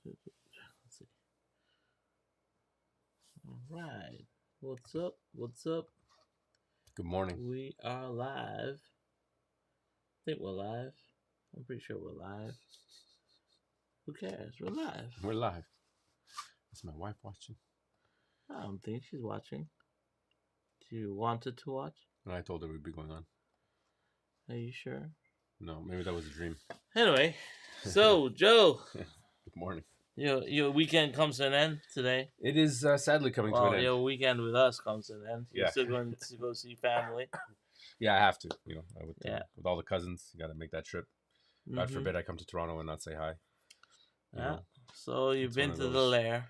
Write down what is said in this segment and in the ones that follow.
Let's see. All right. What's up? What's up? Good morning. We are live. I think we're live. I'm pretty sure we're live. Who cares? We're live. We're live. Is my wife watching? I don't think she's watching. She wanted to watch. And I told her we'd be going on. Are you sure? No, maybe that was a dream. Anyway, so Joe, Good morning. your weekend comes to an end today. It is sadly coming to an Well, end. your weekend with us comes to an end. You're Yeah. still going to go see family. Yeah, I have to. With all the cousins, you got to make that trip. God Mhm. forbid I come to Toronto and not say hi. You Yeah. know, So you've it's been one to of the those. lair.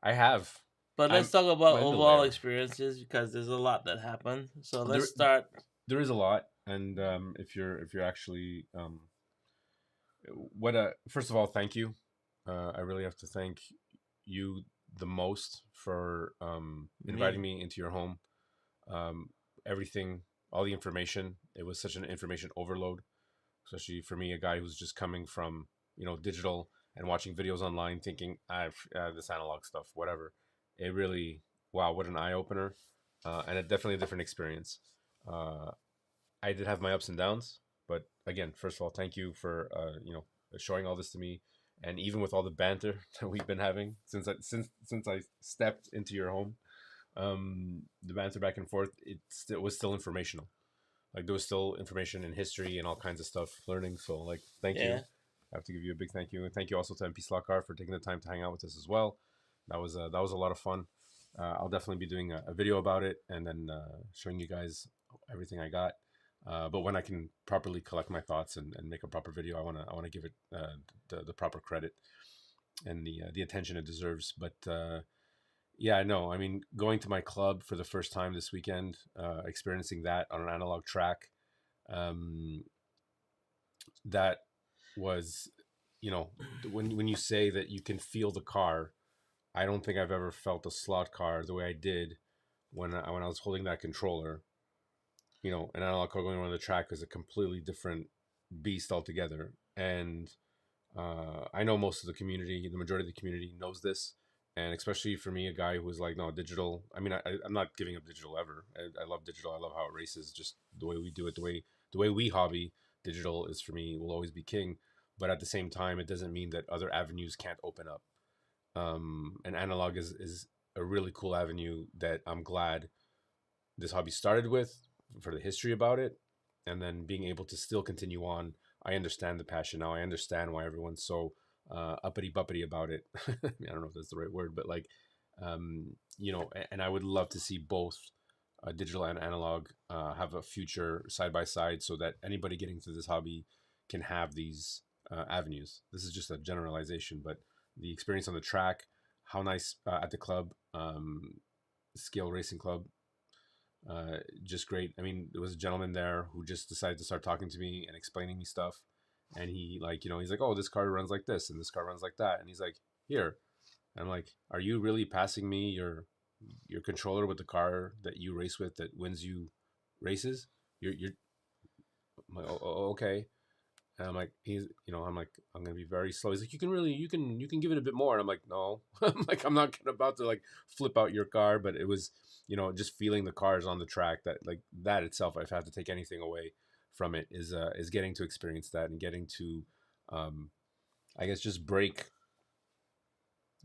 I have. But let's I'm- talk about I'm in the overall lair. experiences because there's a lot that happened. So There- let's start. There is a lot, and if you're actually first of all, thank you. I really have to thank you the most for inviting me into your home. Everything, all the information. It was such an information overload, especially for me, a guy who's just coming from digital and watching videos online, thinking this analog stuff, whatever. It really, wow, what an eye opener, and definitely a different experience. Uh, I did have my ups and downs, but again, first of all, thank you for showing all this to me, and even with all the banter that we've been having since I stepped into your home, the banter back and forth, it was still informational. Like there was still information in history and all kinds of stuff learning. So like, thank you. Yeah. I have to give you a big thank you, and thank you also to MP Slotcar for taking the time to hang out with us as well. That was a lot of fun. I'll definitely be doing a video about it and then showing you guys everything I got. But when I can properly collect my thoughts and make a proper video, I wanna give it the proper credit and the attention it deserves. But yeah, no, I mean, going to my club for the first time this weekend, experiencing that on an analog track, um, that was, when you say that you can feel the car, I don't think I've ever felt a slot car the way I did when I was holding that controller. An analog car going around the track is a completely different beast altogether. And I know most of the community, the majority of the community knows this. And especially for me, a guy who was like, no, digital. I mean, I'm not giving up digital ever. I love digital. I love how it races, just the way we do it, the way we hobby. Digital is for me will always be king. But at the same time, it doesn't mean that other avenues can't open up. And analog is a really cool avenue that I'm glad this hobby started with, for the history about it, and then being able to still continue on. I understand the passion now. I understand why everyone's so uppity buppity about it. I don't know if that's the right word, but like, and I would love to see both digital and analog have a future side by side, so that anybody getting to this hobby can have these avenues. This is just a generalization, but the experience on the track, how nice at the club, Scale Racing Club, just great. I mean, there was a gentleman there who just decided to start talking to me and explaining me stuff. And he he's like, oh, this car runs like this and this car runs like that. And he's like, here. And I'm like, are you really passing me your controller with the car that you race with that wins you races? You're I'm like, oh, okay. And I'm like, I'm gonna be very slow. He's like, you can give it a bit more. And I'm like, no, I'm not about to like flip out your car. But it was, just feeling the cars on the track, that like that itself, if I have to take anything away from it, is getting to experience that and getting to, I guess, just break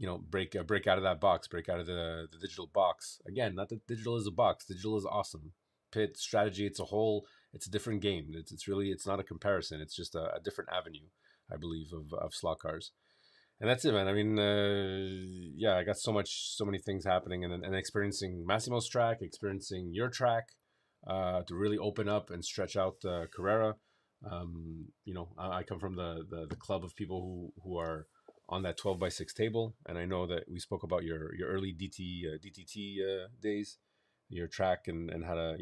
out of that box, break out of the digital box. Again, not that digital is a box. Digital is awesome. Pit strategy, it's a different game. It's not a comparison. It's just a different avenue, I believe, of slot cars. And that's it, man. I mean, yeah, I got so many things happening, and experiencing Massimo's track, experiencing your track, to really open up and stretch out Carrera. I come from the club of people who are on that 12x6 table, and I know that we spoke about your early DTT days, your track, and how to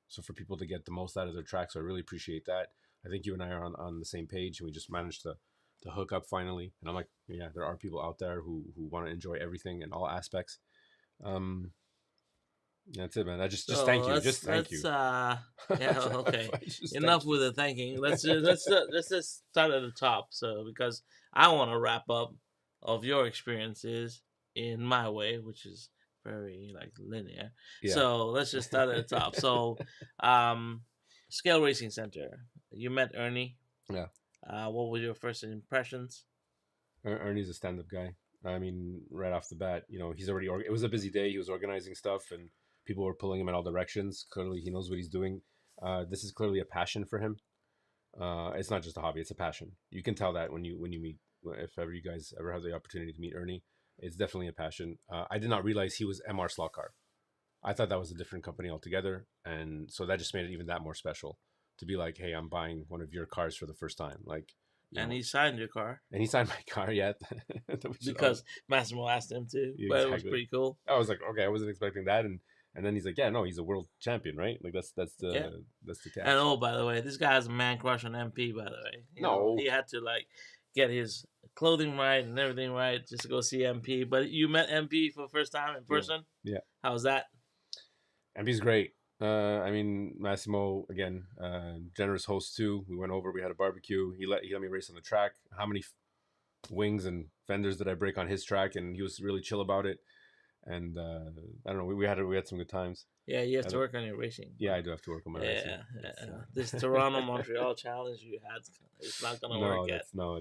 so for people to get the most out of their track. So I really appreciate that. I think you and I are on the same page, and we just managed to hook up finally. And I'm like, yeah, there are people out there who want to enjoy everything in all aspects. Um, that's it, man. I just So thank you. Just thank you. yeah, okay. Just Enough thank you. with the thanking. Let's just start at the top. So because I want to wrap up of your experiences in my way, which is very like linear. Yeah. So let's just start at the top. So, um, Scale Racing Center. You met Ernie. Yeah. What were your first impressions? Ernie's a stand-up guy. I mean, right off the bat, you know, he's already. It was a busy day. He was organizing stuff, and people were pulling him in all directions. Clearly, he knows what he's doing. This is clearly a passion for him. It's not just a hobby; it's a passion. You can tell that when you meet. If ever you guys ever have the opportunity to meet Ernie, it's definitely a passion. I did not realize he was MR Slot Car. I thought that was a different company altogether, and so that just made it even that more special to be like, hey, I'm buying one of your cars for the first time, like. And he signed your car. And he signed my car yet. Because Massimo asked him to. Yeah, but exactly. It was pretty cool. I was like, okay, I wasn't expecting that, and then he's like, yeah, no, he's a world champion, right? Like that's the catch. And oh, by the way, this guy's a man crush on MP. By the way, he had to like get his clothing right and everything right just to go see MP. But you met MP for the first time in person. Yeah. How was that? MP's great. I mean, Massimo again, generous host too. We went over, we had a barbecue. He let me race on the track. How many wings and fenders did I break on his track? And he was really chill about it. And I don't know, we had some good times. Yeah, you have to work on your racing. Yeah, I do have to work on my racing. Yeah. This Toronto Montreal challenge you had, it's not gonna work yet. No,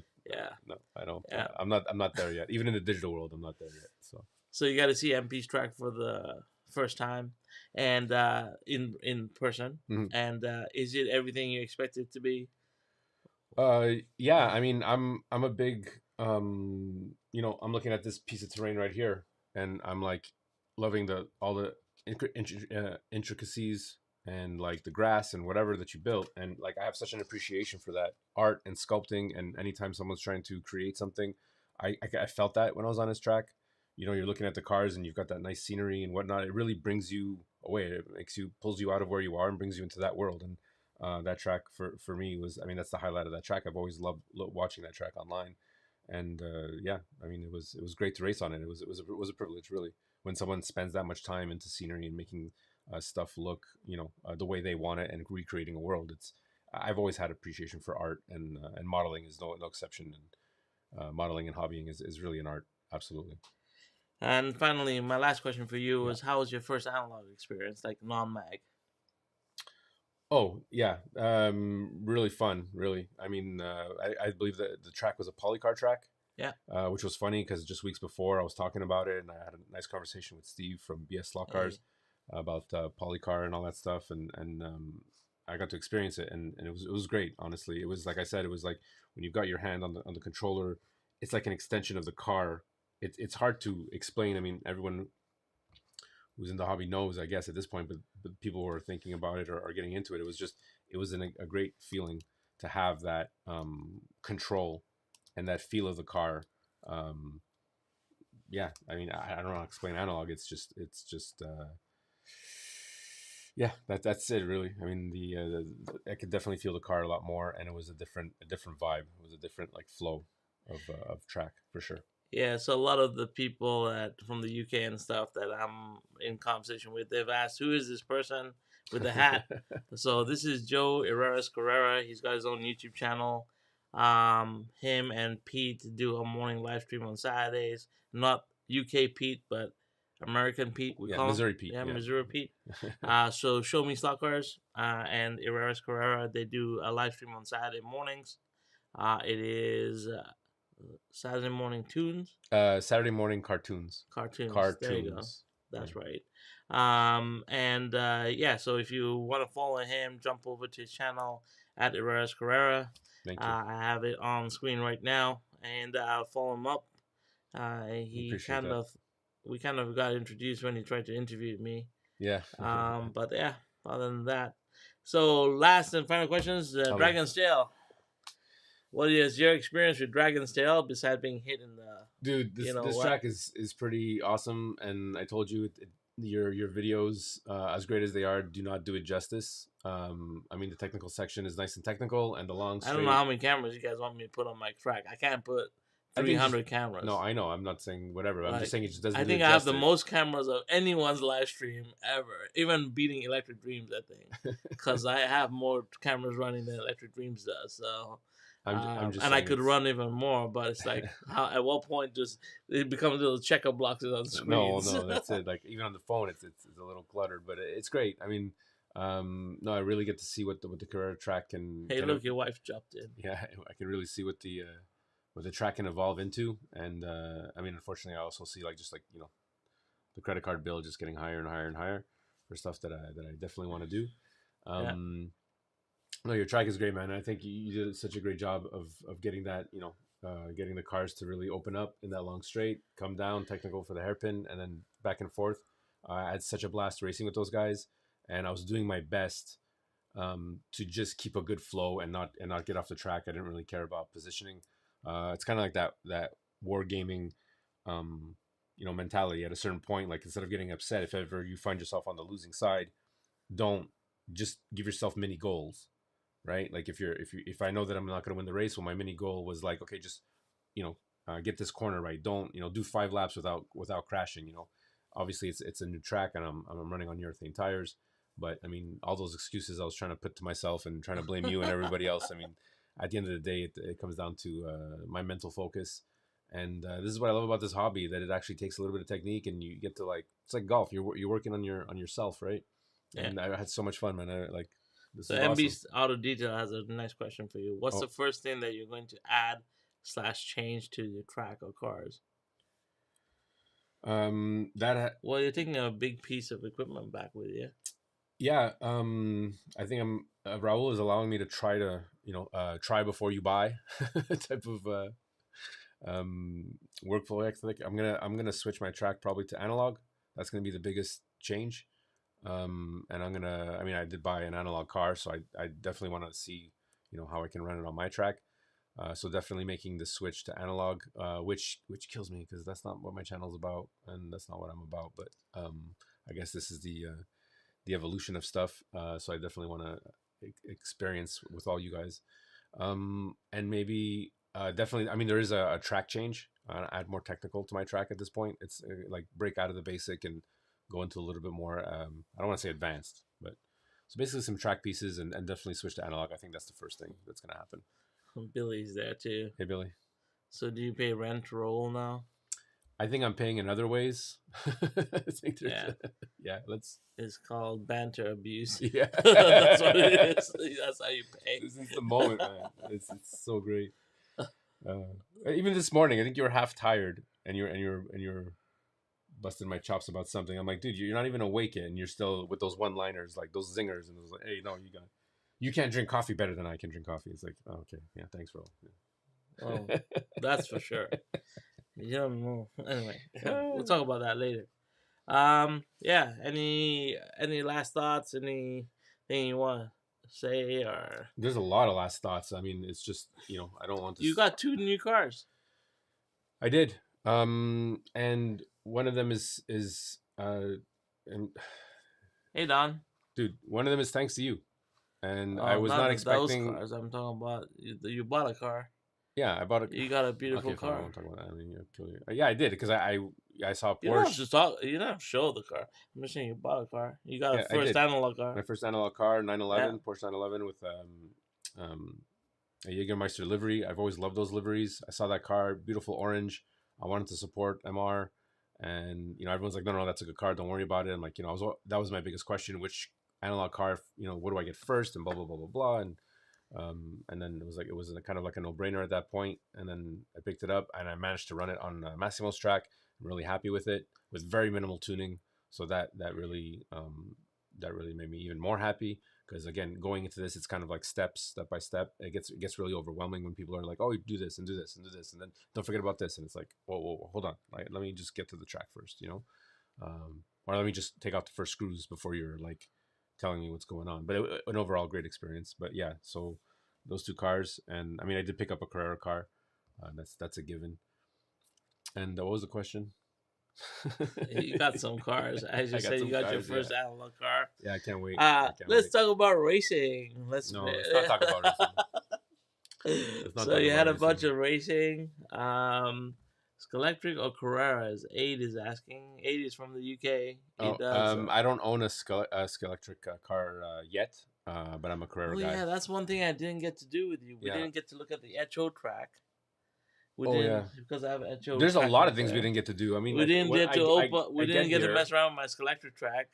I don't. Yeah. I'm not there yet. Even in the digital world, I'm not there yet. So you got to see MP's track for the first time, and in person. Mm-hmm. And is it everything you expect it to be? Yeah. I mean, I'm a big I'm looking at this piece of terrain right here, and I'm like loving all the intricacies and like the grass and whatever that you built, and like I have such an appreciation for that art and sculpting. And anytime someone's trying to create something, I felt that when I was on his track. You know, you're looking at the cars and you've got that nice scenery and whatnot. It really brings you away. It pulls you out of where you are and brings you into that world. And that track for me was, I mean, that's the highlight of that track. I've always loved watching that track online. And yeah, I mean, it was great to race on it. It was a privilege, really, when someone spends that much time into scenery and making stuff look, the way they want it and recreating a world. I've always had appreciation for art, and modeling is no exception. And modeling and hobbying is really an art, absolutely. And finally, my last question for you was, how was your first analog experience, like non-mag? Oh, yeah. Really fun, really. I mean, I believe that the track was a polycar track. Yeah. Which was funny because just weeks before I was talking about it, and I had a nice conversation with Steve from BS Slot Cars about polycar and all that stuff, and I got to experience it, and it was great. Honestly, it was like I said, it was like when you've got your hand on the controller, it's like an extension of the car. It's hard to explain. I mean, everyone who's in the hobby knows, I guess, at this point, but people who are thinking about it or are getting into it, it was a great feeling to have that control and that feel of the car. Yeah, I mean, I don't know how to explain analog. It's just yeah, that's it, really. I mean, I could definitely feel the car a lot more, and it was a different vibe. It was a different like flow of track for sure. Yeah, so a lot of the people from the UK and stuff that I'm in conversation with, they've asked, who is this person with the hat? So this is Joe Herreras Carrera. He's got his own YouTube channel. Him and Pete do a morning live stream on Saturdays. Not UK Pete, but American Pete. We call Missouri him. Pete. Yeah, Missouri Pete. So Show Me Slot Cars and Herreras Carrera, they do a live stream on Saturday mornings. It is... Saturday morning tunes. Saturday morning cartoons. Cartoons. There you go. That's right. And yeah, so if you want to follow him, jump over to his channel at Herreras Carrera. Thank you. I have it on screen right now, and follow him up. We kind of got introduced when he tried to interview me. Yeah. But yeah, other than that. So last and final questions, Dragon's Tail. What is your experience with Dragon's Tail besides being hit in the... Dude, this track is pretty awesome, and I told you your videos, as great as they are, do not do it justice. I mean, the technical section is nice and technical, and the long straight... I don't know how many cameras you guys want me to put on my track. I can't put 300 cameras. No, I know. I'm not saying whatever. I'm just saying it just doesn't. I think I have the most cameras of anyone's live stream ever, even beating Electric Dreams, I think, because I have more cameras running than Electric Dreams does. So I'm just And I saying could it's run even more, but it's like how at what point does it become little checker boxes on no, screens? no, that's it. Like even on the phone, it's a little cluttered, but it's great. I mean, no, I really get to see what the Carrera track Hey, look, your wife jumped in. yeah, I can really see what the track can evolve into. And I mean, unfortunately, I also see like just like the credit card bill just getting higher and higher and higher for stuff that I definitely want to do. Yeah, No, your track is great, man. I think you did such a great job of getting that, getting the cars to really open up in that long straight, come down, technical for the hairpin, and then back and forth. I had such a blast racing with those guys, and I was doing my best to just keep a good flow and not get off the track. I didn't really care about positioning. It's kind of like that wargaming, mentality. At a certain point, like instead of getting upset if ever you find yourself on the losing side, don't just give yourself mini goals, right? Like if I know that I'm not going to win the race, well, my mini goal was like, okay, just get this corner right. Don't do 5 laps without crashing. Obviously it's a new track and I'm running on urethane tires, but I mean all those excuses I was trying to put to myself and trying to blame you and everybody else. I mean, at the end of the day, it comes down to my mental focus. And this is what I love about this hobby, that it actually takes a little bit of technique, and you get to it's like golf. You're working on yourself, right? yeah. And I had so much fun, man. This So is MB awesome. Auto Detail has a nice question for you. What's Oh, the first thing that you're going to add / change to your track or cars? Well, you're taking a big piece of equipment back with you. yeah. I think Raul is allowing me to try before you buy type of workflow ethic. I'm gonna switch my track probably to analog. That's gonna be the biggest change. And I mean, I did buy an analog car, so I definitely want to see, how I can run it on my track. So definitely making the switch to analog, which kills me because that's not what my channel's about, and that's not what I'm about. But I guess this is the evolution of stuff. So I definitely want to experience with all you guys, and maybe definitely. I mean, there is a track change. Add more technical to my track at this point. It's like break out of the basic and go into a little bit more. I don't want to say advanced, but so basically some track pieces and definitely switch to analog. I think that's the first thing that's gonna happen. Billy's there too. Hey, Billy. So do you pay rent to roll now? I think I'm paying in other ways. I think Yeah. Yeah, let's. It's called banter abuse. Yeah. That's what it is. That's how you pay. This is the moment, man. It's so great. Even this morning, I think you were half tired, and you're busting my chops about something. I'm like, dude, you're not even awake yet, and you're still with those one-liners, like those zingers, and it was like, hey, no, you can't drink coffee better than I can drink coffee. It's like, oh, okay, yeah, thanks, bro. Yeah. Oh, that's for sure. You don't know. Anyway, we'll talk about that later. Yeah. Any last thoughts? Anything you want to say or? There's a lot of last thoughts. I mean, it's just I don't want to. You got 2 new cars. I did. And one of them is and Hey Don. dude, one of them is thanks to you. And I was not not those expecting. cars. I'm talking about you bought a car. Yeah, I bought a. You got a beautiful Okay, fine, I car. won't talk about that. I mean, you'll kill you. Yeah, I did because I saw a You don't have Porsche. to talk. You don't have to show the car. I'm just saying you bought a car. You got Yeah, a I first did. analog car. My first analog car, 911, Porsche 911 with a Jägermeister livery. I've always loved those liveries. I saw that car, beautiful orange. I wanted to support MR, and everyone's like, no, that's a good car. Don't worry about it. I'm like, that was my biggest question: which analog car? What do I get first? And blah blah blah blah blah. And then it was kind of like a no brainer at that point. And then I picked it up and I managed to run it on Massimo's track. I'm really happy with it, with very minimal tuning. So that really made me even more happy. Because again, going into this, it's kind of like step by step. It gets really overwhelming when people are like, "Oh, you do this and do this and do this, and then don't forget about this." And it's like, "Whoa, hold on! Let me just get to the track first, or let me just take out the first screws before you're like telling me what's going on." But an overall great experience. But yeah, so those 2 cars, and I mean, I did pick up a Carrera car. That's a given. And what was the question? You got some cars. I just said you got your first analog car. Yeah, I can't wait. Let's talk about racing. Let's not talk about racing. So you had a bunch of racing. Skelectric or Carreras? Aid is asking. Aid is from the UK. I don't own a Skelectric car yet. but I'm a Carrera Oh guy. yeah, that's one thing I didn't get to do with you. We Yeah. didn't get to look at the Echo track. We Oh, didn't yeah. because I have Echo. There's a track lot right of things we there. didn't get to do. I mean, We didn't get to open. We didn't get to here. mess around with my Skeletor track.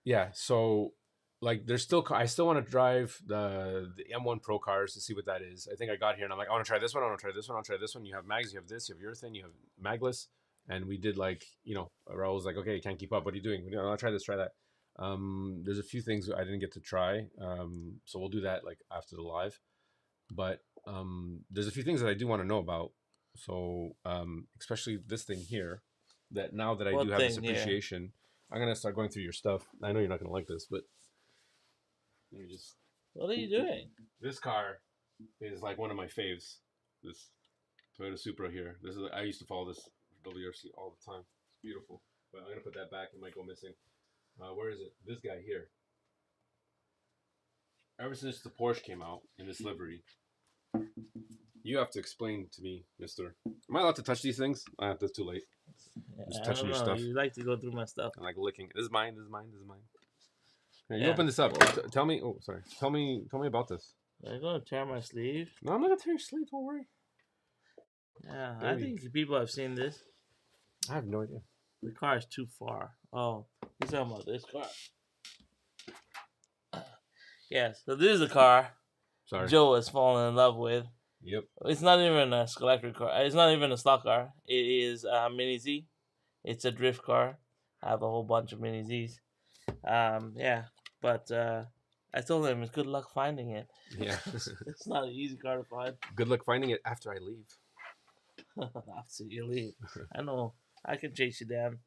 Yeah, so like there's still I still want to drive the M1 Pro cars to see what that is. I think I got here and I'm like, I want to try this one, I want to try this one, I'll try this one. You have mags, you have this, you have urethane, you have magless, and we did like, Raul was like, okay, you can't keep up. What are you doing? I'll try this, try that. There's a few things I didn't get to try, so we'll do that like after the live. But there's a few things that I do want to know about. So especially this thing here, that now that I do have this appreciation. I'm gonna start going through your stuff. I know you're not gonna like this, but let me just. What are you doing? This car is like one of my faves. This Toyota Supra here. This is I used to follow this WRC all the time. It's beautiful, but I'm gonna put that back. It might go missing. Where is it? This guy here. Ever since the Porsche came out in this livery, you have to explain to me, Mister. Am I allowed to touch these things? That's too late. Just touching your stuff. You like to go through my stuff. I'm like licking. This is mine. This is mine. This is mine. Okay, you open this up. Tell me. Oh, sorry. Tell me about this. Are you gonna tear my sleeve? No, I'm not gonna tear your sleeve. Don't worry. Yeah, I think people have seen this. I have no idea. The car is too far. Oh, you're talking about this car. Yes, so this is the car Joe has fallen in love with. Yep. It's not even a Skeletor car. It's not even a stock car. It is a Mini Z. It's a drift car. I have a whole bunch of Mini Zs. Yeah, but I told him it's good luck finding it. Yeah. It's not an easy car to find. Good luck finding it after I leave. After you leave. I know. I can chase you down.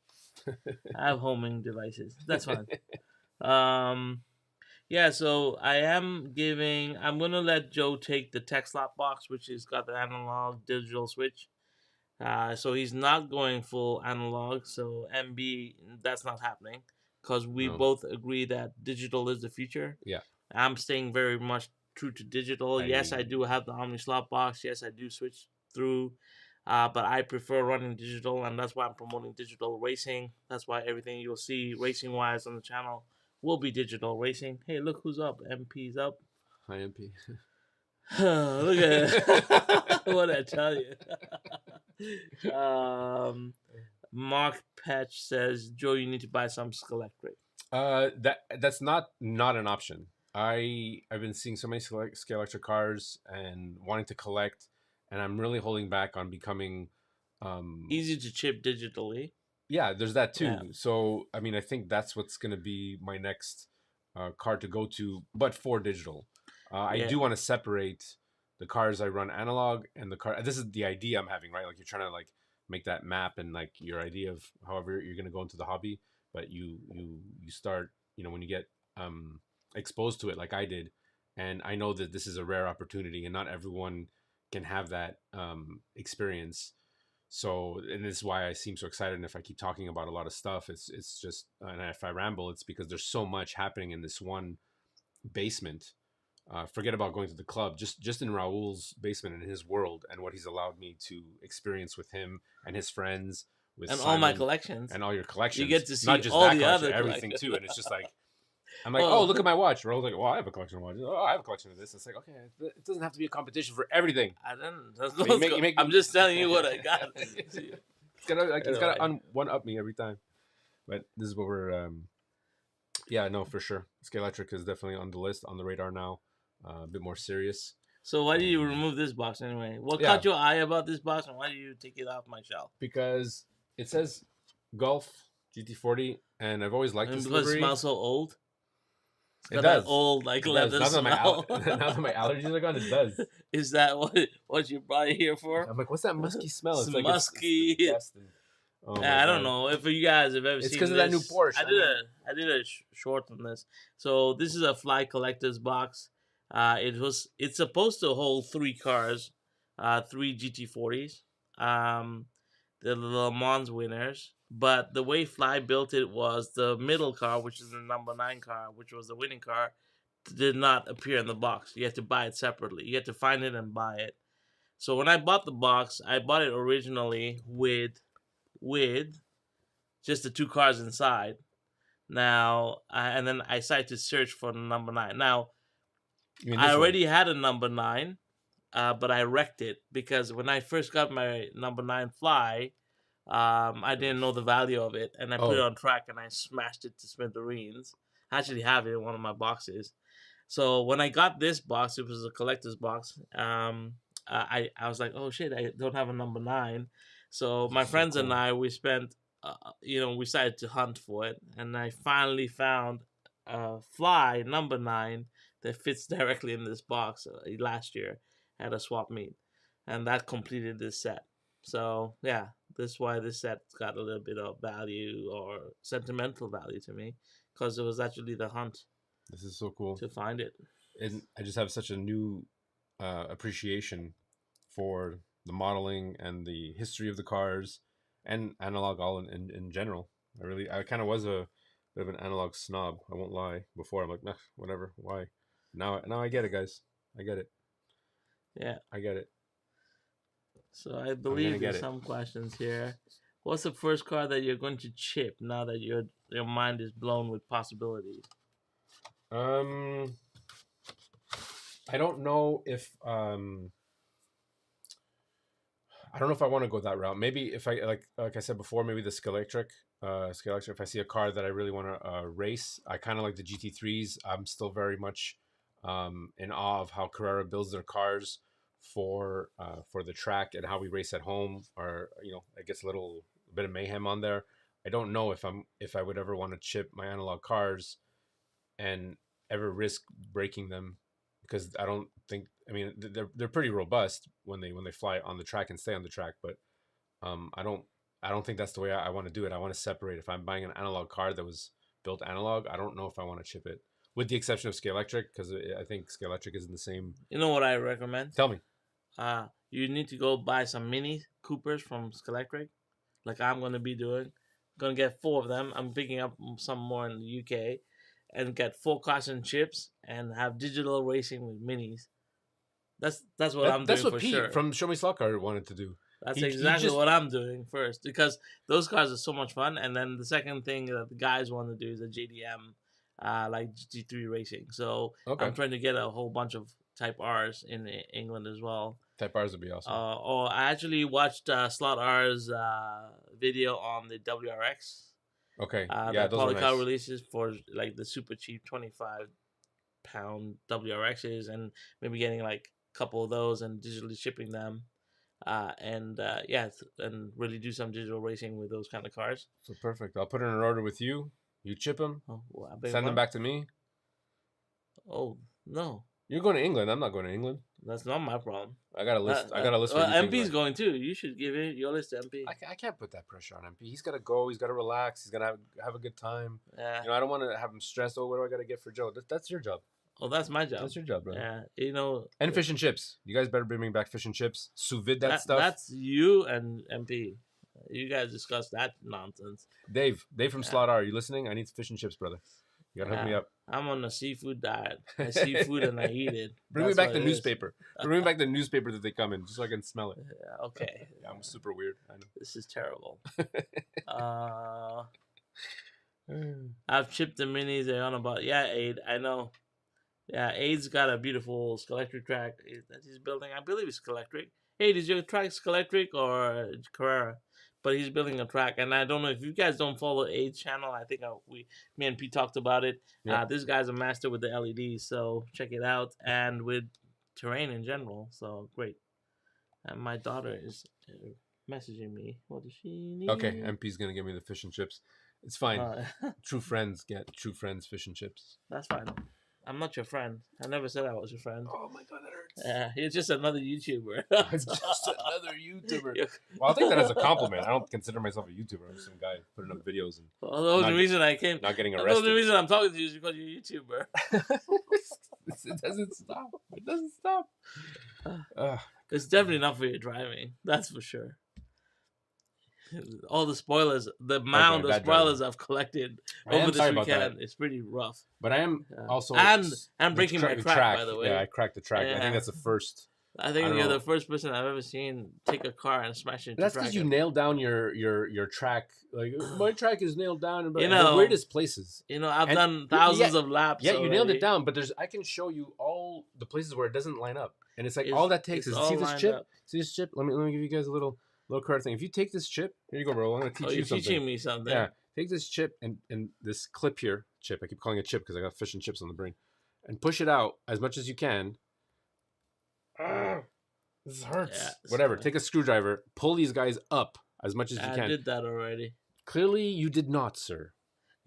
I have homing devices. That's fine. Yeah, so I'm going to let Joe take the TechSlot box, which has got the analog digital switch. So he's not going full analog. So MB, that's not happening because we both agree that digital is the future. Yeah. I'm staying very much true to digital. Yes, I do have the Omni slot box. Yes, I do switch through. But I prefer running digital, and that's why I'm promoting digital racing. That's why everything you'll see racing-wise on the channel will be digital racing. Hey, look who's up. MP's up. Hi, MP. Look at what I tell you. Mark Patch says, Joe, you need to buy some Skeletric. That's not an option. I've been seeing so many Skeletric cars and wanting to collect, and I'm really holding back on becoming easy to chip digitally. Yeah, there's that too. Yeah. So, I mean, I think that's what's going to be my next car to go to, but for digital. I do want to separate the cars I run analog and the car. This is the idea I'm having, right? Like you're trying to like make that map and like your idea of however you're going to go into the hobby, but you start, when you get exposed to it like I did, and I know that this is a rare opportunity and not everyone can have that experience. So, and this is why I seem so excited. And if I keep talking about a lot of stuff, it's just, and if I ramble, it's because there's so much happening in this one basement. Forget about going to the club, just in Raul's basement, in his world, and what he's allowed me to experience with him and his friends, with and Simon, all my collections, and all your collections. You get to see not just all that the other everything too. And it's just like, I'm like, oh, look at my watch. Raul's like, well, I have a collection of watches. Oh, I have a collection of this. It's like, okay, it doesn't have to be a competition for everything. I didn't. I'm just telling you what I got. It's gotta one up me every time. But this is what we're. Yeah, no, for sure. Skeletric is definitely on the list, on the radar now. A bit more serious. So why do you remove this box anyway? What caught your eye about this box, and why do you take it off my shelf? Because it says Golf GT40, and I've always liked this livery. Because it smells so old. It does. That old leather smell. Now that my allergies are gone, it does. Is that what you brought it here for? I'm like, what's that musky smell? It's like musky. It's I don't know if you guys have ever seen. It's because of that new Porsche. I did a short on this. So this is a Fly Collector's box. It's supposed to hold 3 cars, 3 GT40s, the Le Mans winners. But the way Fly built it was the middle car, which is the number 9 car, which was the winning car, did not appear in the box. You had to buy it separately. You had to find it and buy it. So when I bought the box, I bought it originally with just the 2 cars inside. Now, and then I decided to search for the number 9. Now, You mean I this one? already had a number 9, but I wrecked it because when I first got my number 9 fly, I didn't know the value of it, and I put it Oh. on track and I smashed it to smithereens. I actually have it in one of my boxes. So when I got this box, it was a collector's box. I was like, oh shit, I don't have a number 9. So my So friends and cool. I, we spent, we decided to hunt for it, and I finally found a fly number 9 that fits directly in this box last year at a swap meet, and that completed this set. So yeah, that's why this set got a little bit of value or sentimental value to me, because it was actually the hunt This is so cool. to find it. And I just have such a new appreciation for the modeling and the history of the cars and analog all in general. I kind of was a bit of an analog snob. I won't lie. Before I'm like, nah, whatever. Why? Now I get it, guys. I get it. Yeah. I get it. So I believe get there's it. some questions here. What's the first car that you're going to chip now that your mind is blown with possibilities? I don't know if I don't know if I want to go that route. Maybe if I like I said before, maybe the Scalextric. Scalextric. If I see a car that I really want to race, I kind of like the GT3s. I'm still very much in awe of how Carrera builds their cars for the track and how we race at home. Or it gets a bit of mayhem on there. I don't know if I would ever want to chip my analog cars and ever risk breaking them, because I don't think, I mean, they're pretty robust when they fly on the track and stay on the track, but I don't think that's the way I want to do it. I want to separate. If I'm buying an analog car that was built analog, I don't know if I want to chip it, with the exception of Scalextric, because I think Scalextric is in the same. You know what I recommend? Tell me. You need to go buy some Mini Coopers from Scalextric, like I'm gonna be doing. Gonna get 4 of them. I'm picking up some more in the UK, and get 4 caution chips and have digital racing with minis. That's what I'm doing. That's what for Pete sure. from Show Me Slot Car wanted to do. That's exactly what I'm doing first, because those cars are so much fun. And then the second thing that the guys want to do is a JDM, like GT3 racing. So I'm trying to get a whole bunch of Type R's in England as well. Type R's would be awesome. Or I actually watched Slot R's video on the WRX. Okay. Yeah, those are nice. Releases for like the super cheap 25-pound WRXs, and maybe getting like a couple of those and digitally shipping them. And really do some digital racing with those kind of cars. So perfect. I'll put in an order with you. You chip them. Oh, well, send them back to me. Oh no! You're going to England. I'm not going to England. That's not my problem. I got a list. I got a list. Well, MP's going too. You should give it your list to MP. I can't put that pressure on MP. He's got to go. He's got to relax. He's got to have a good time. Yeah. I don't want to have him stressed. Oh, what do I got to get for Joe? That's your job. Oh, that's my job. That's your job, bro. Yeah, And fish and chips. You guys better bring me back fish and chips. Sous vide that stuff. That's you and MP. You guys discuss that nonsense. Dave from Slot R, are you listening? I need fish and chips, brother. You gotta hook me up. I'm on a seafood diet. I see food and I eat it. Bring me back the newspaper. Bring me back the newspaper that they come in, just so I can smell it. Yeah, okay. Yeah, I'm super weird. I know. This is terrible. I've chipped the minis. They're on about Aid. I know. Yeah, Aid's got a beautiful Scalextric track that he's building. I believe it's Scalextric. Aid, is your track Scalextric or Carrera? But he's building a track, and I don't know if you guys don't follow Aid's channel. I think me and Pete talked about it. Yep. This guy's a master with the LEDs, so check it out, and with terrain in general. So great. And my daughter is messaging me. What does she need? Okay, MP's gonna give me the fish and chips. It's fine. True friends get true friends fish and chips. That's fine. I'm not your friend. I never said I was your friend. Oh my god, that hurts. Yeah, you're just another YouTuber. I'm just another YouTuber. Well, I'll take that as a compliment. I don't consider myself a YouTuber. I'm just some guy putting up videos and. Well, the only reason I came. Not getting arrested. The only reason I'm talking to you is because you're a YouTuber. It doesn't stop. It doesn't stop. It's definitely not for your driving. That's for sure. All the spoilers, the amount of spoilers I've collected over this weekend, it's pretty rough. But I am also and I'm breaking my track, by the way. Yeah, I cracked the track. I think that's the first I I think don't you're know. the first person I've ever seen take a car and smash it into That's because you bracket. nailed down your track. Like my track is nailed down You in the know, weirdest places. I've And done yeah, thousands of laps yeah, you nailed it already. down. But I can show you all the places where it doesn't line up, and it's like It's, all that takes it's is all see this lined chip. up. See this chip. Let me give you guys a little card thing. If you take this chip, here you go, bro. I'm gonna Oh, teach you're you something. teaching me something. Yeah, take this chip and this clip here, chip. I keep calling it chip because I got fish and chips on the brain, and push it out as much as you can. This hurts. Yeah, Whatever. sorry. Take a screwdriver. Pull these guys up as much as you I can. did that already. Clearly, you did not, sir.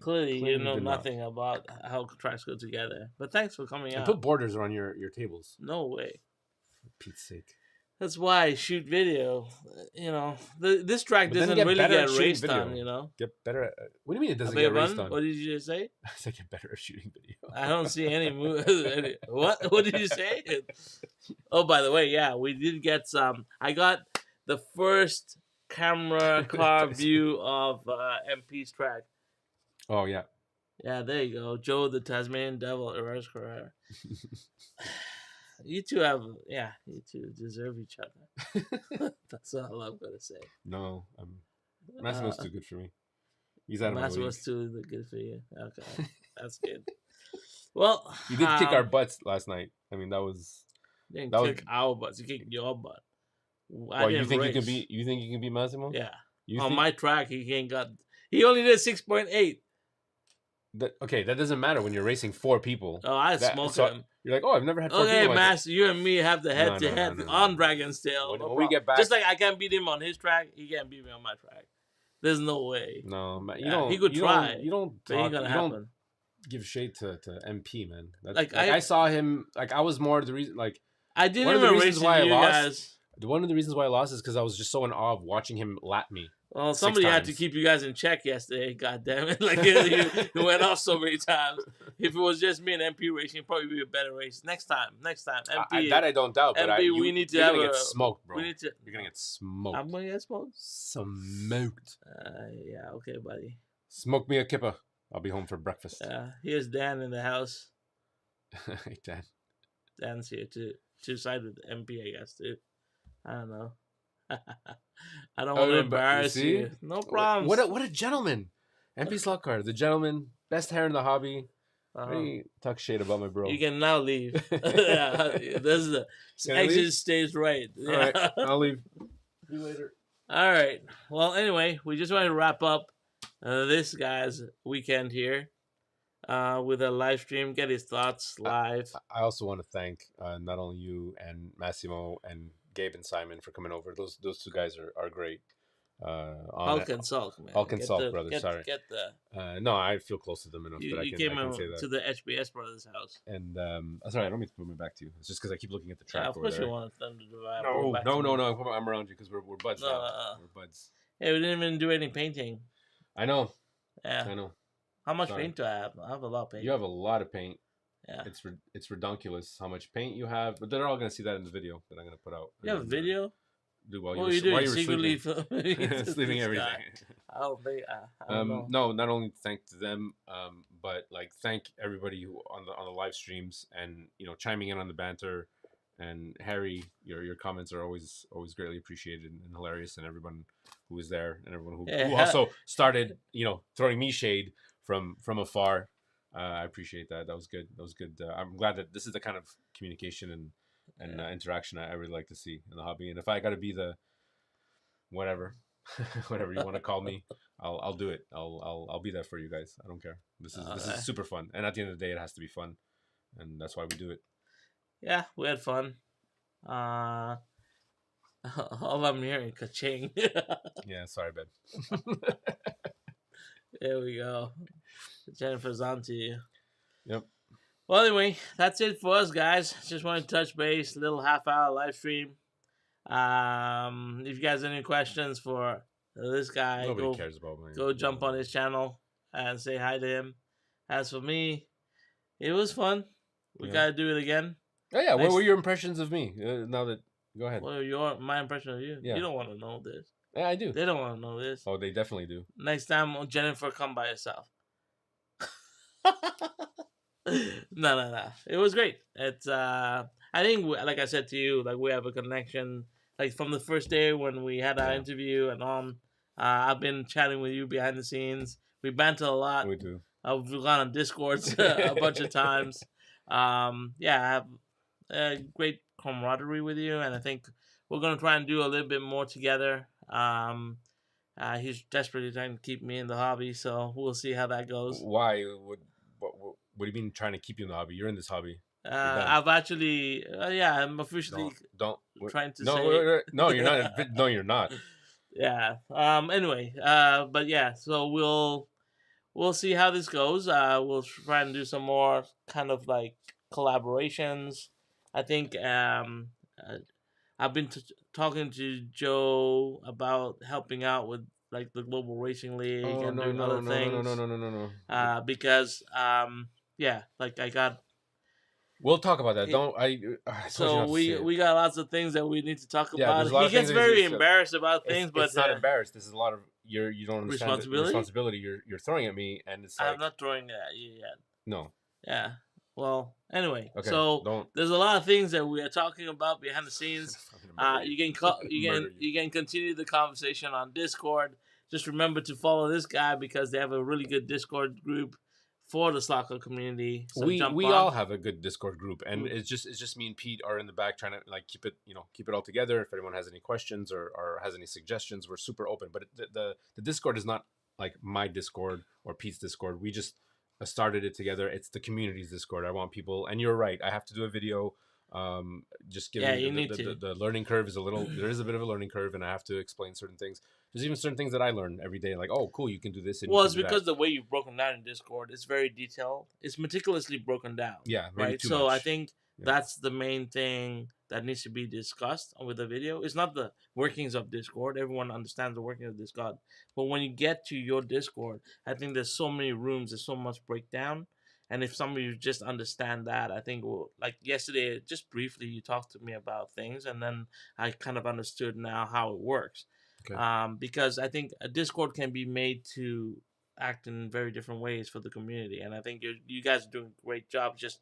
Clearly, Clearly you you know did not. nothing about how tracks go together. But thanks for coming And out. put borders on your tables. No way. For Pete's sake. That's why I shoot video. This track But then doesn't get really better at get shooting raced video. on. Get better at. What do you mean it I doesn't beg get your raced pardon? on? What did you just say? I said get better at shooting video. I don't see any move. What did you say? Oh, by the way, yeah, we did get some. I got the first camera car view of MP's track. Oh yeah. Yeah, there you go. Joe the Tasmanian Devil, Eras Carrera. You two deserve each other. That's all I'm gonna say. No, Massimo's too good for me. He's out of my league. Massimo's too good for you. Okay, that's good. Well, He did kick our butts last night. I mean, that was. Didn't that was- kick our butts. He kicked your butt. Well, you think you can beat? You think you can beat Massimo? Yeah. You On think my track, he ain't got. He only did 6.8. okay, that doesn't matter when you're racing 4 people. Oh, I smoked so him. You're like, oh, I've never had 4 Okay, people. Master, you and me have the head to head no. on Dragon's Tail. When No we problem. get back- Just like I can't beat him on his track, he can't beat me on my track. There's no way. No, man, Yeah, he could try, You don't. But ain't Talk, gonna you don't happen. give shade to MP, man. Like, I saw him. Like I was more the reason. Like I didn't one of the even reasons race why I you lost- guys. one of the reasons why I lost is because I was just so in awe of watching him lap me. Well, 6 somebody had to times. keep you guys in check yesterday. God damn it! Like you went off so many times. If it was just me and MP racing, it'd probably be a better race next time. MP, That I don't doubt. But MP, we need to you're have gonna a. get smoked, bro. We need to. You're gonna get smoked. I'm gonna get smoked. Smoked. Yeah. Okay, buddy. Smoke me a kipper. I'll be home for breakfast. Here's Dan in the house. Hey, Dan. Dan's here to side with MP, I guess too. I don't know. I don't want to embarrass you. No problem. What a gentleman. MP Slotcar, the gentleman, best hair in the hobby. Hey, talk shit about my bro. You can now leave. Yeah, this is the Can I exit leave? stays right. All right, I'll leave. See you later. All right. Well, anyway, we just wanted to wrap up this guy's weekend here with a live stream. Get his thoughts live. I also want to thank not only you and Massimo and Gabe and Simon for coming over. Those 2 guys are great. Hulk and Sulk, man. Hulk and Sulk, brother. Sorry. Get the. No, I feel close to them enough that I You can came say that. to the HBS brothers' house. And sorry, I don't mean to put my back to you. It's just because I keep looking at the track. Yeah, of over course there. you wanted them to drive. No. I'm around you because we're buds now. We're buds. Hey, we didn't even do any painting. I know. Yeah. I know. How much Sorry. paint do I have? I have a lot of paint. You have a lot of paint. Yeah. It's redonkulous how much paint you have, but they're all gonna see that in the video that I'm gonna put out. You have a video? Do while What you are you were doing? Secretly sleeping. Sleeping This everything. guy. I don't think. I don't know. No, not only thank them, but like thank everybody who on the live streams and chiming in on the banter. And Harry, your comments are always greatly appreciated and hilarious, and everyone who was there and everyone who also started throwing me shade from afar. I appreciate that. That was good. I'm glad that this is the kind of communication and interaction I really like to see in the hobby. And if I got to be the whatever you want to call me, I'll do it. I'll be there for you guys. I don't care. This is super fun. And at the end of the day, it has to be fun, and that's why we do it. Yeah, we had fun. All I'm hearing, ka-ching. Yeah, sorry, babe. There we go. Jennifer's on to you. Yep. Well, anyway, that's it for us, guys. Just wanted to touch base, little half-hour live stream. If you guys have any questions for this guy, Nobody cares about me. go jump on his channel and say hi to him. As for me, it was fun. We gotta do it again. Oh yeah, Nice. what were your impressions of me? Now that go ahead. Well, my impression of you. Yeah. You don't want to know this. Yeah, I do. They don't want to know this. Oh, they definitely do. Next time, Jennifer, come by yourself. No. It was great. It's I think, like I said to you, like we have a connection. Like from the first day when we had our Yeah. interview and on, I've been chatting with you behind the scenes. We banter a lot. We do. We've gone on Discords a bunch of times. Yeah, I have a great camaraderie with you, and I think we're gonna try and do a little bit more together. He's desperately trying to keep me in the hobby, so we'll see how that goes. Why? What do you mean trying to keep you in the hobby? You're in this hobby. You're done. I've actually, yeah, I'm officially Don't. trying to No, say. no, you're not. No, you're not. Yeah. Anyway. But yeah. So we'll see how this goes. We'll try and do some more kind of like collaborations. I think. I've been talking to Joe about helping out with like the Global Racing League Oh and no doing no other no no no things. no no no no no. Because yeah, like I got. We'll talk about that. It, Don't I told you So not to say it. we got lots of things that we need to talk Yeah, about. there's a lot He of things gets that need to be very discussed. embarrassed about things, but It's not embarrassed. This is a lot of you don't understand the responsibility. responsibility you're throwing at me, and it's like I'm not throwing it at you yet. no. Yeah. Well, anyway, Okay, so don't. there's a lot of things that we are talking about behind the scenes. You can you can continue the conversation on Discord. Just remember to follow this guy because they have a really good Discord group for the Slacker community. So we jump we on. all have a good Discord group, and Mm. it's just me and Pete are in the back trying to like keep it all together. If anyone has any questions or has any suggestions, we're super open. But the Discord is not like my Discord or Pete's Discord. We just started it together. It's the community's Discord. I want people, and you're right. I have to do a video. Just giving Yeah, you need to. the learning curve is a little. There is a bit of a learning curve, and I have to explain certain things. There's even certain things that I learn every day. Like, oh, cool, you can do this. And Well, you it's can do because that. the way you've broken down in Discord is very detailed. It's meticulously broken down. Yeah, maybe Right. too So I much. think Yeah. that's the main thing that needs to be discussed with the video. It's not the workings of Discord. Everyone understands the working of Discord. But when you get to your Discord, I think there's so many rooms, there's so much breakdown. And if some of you just understand that, I think like yesterday, just briefly, you talked to me about things, and then I kind of understood now how it works. Okay. Because I think a Discord can be made to act in very different ways for the community, and I think you guys are doing a great job. Just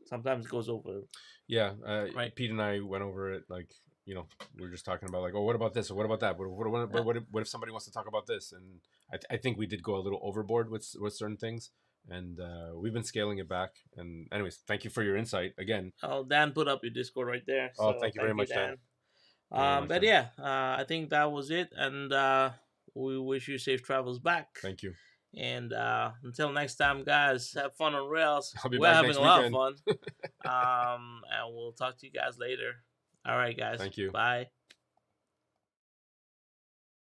sometimes it goes over. Yeah, Right. Pete and I went over it. Like, we were just talking about like, oh, what about this or what about that? What if somebody wants to talk about this? And I think we did go a little overboard with certain things, and we've been scaling it back. And anyways, thank you for your insight again. Oh, Dan put up your Discord right there. So Thank you very much, Dan. But yeah, I think that was it, and we wish you safe travels back. Thank you. And until next time, guys, have fun on rails. I'll be We're back having next a lot weekend. of fun. And we'll talk to you guys later. All right, guys. Thank you. Bye.